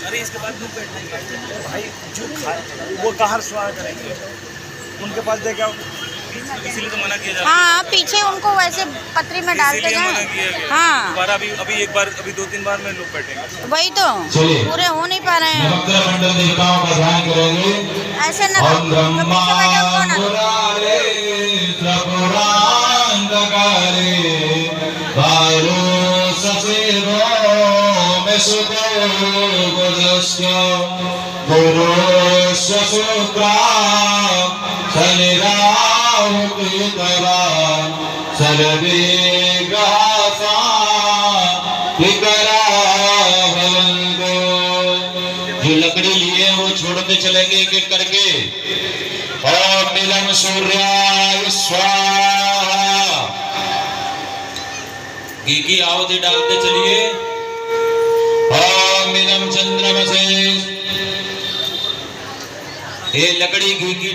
अरे इसके बाद मुंह बैठेंगे भाई, जो वो कहाँ स्वागत करेंगे, उनके पास दे क्या, इसीलिए तो मना किया जाता है। हाँ, पीछे उनको वैसे पतरी में डालते जाए। हाँ, दोबारा अभी एक बार, अभी 2-3 बार में लोग बैठेंगे, वही तो पूरे हो नहीं पा रहे हैं। मंडल देवताओं का ध्यान करेंगे। ऐसे न जो पीछे बैठा हुआ ना, जो लकड़ी लिए वो छोड़ते चलेंगे एक एक करके। और नीलम सूर्याय स्वाहा, घी की आहुति डालते चलिए। ओम नीलम चंद्रमसे, ये लकड़ी घी की